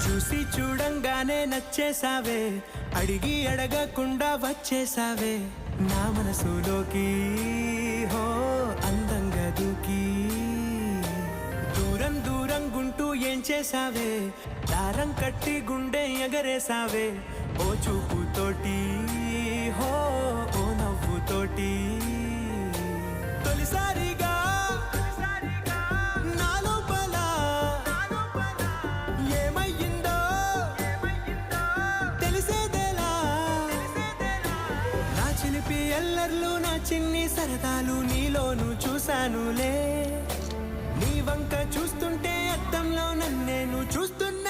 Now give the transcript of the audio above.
చూసి చూడంగానే నచ్చేసావే, అడిగి అడగకుండా వచ్చేసావే నా మనసులోకి. హో అందంగా దూకి దూరం దూరం గుంటూ ఏం చేసావే, దారం కట్టి గుండె ఎగరేసావే ఓ చూపుతోటి. హో ఓ నవ్వుతోటి తొలిసారిగా నా లోపల ఏమయ్యిందో తెలిసేదేలా. నా చిలిపి ఎల్లర్లు నా చిన్ని సరదాలు నీలోను చూశానులే. నీ వంక చూస్తుంటే అద్దంలో నన్నేను చూస్తున్నా.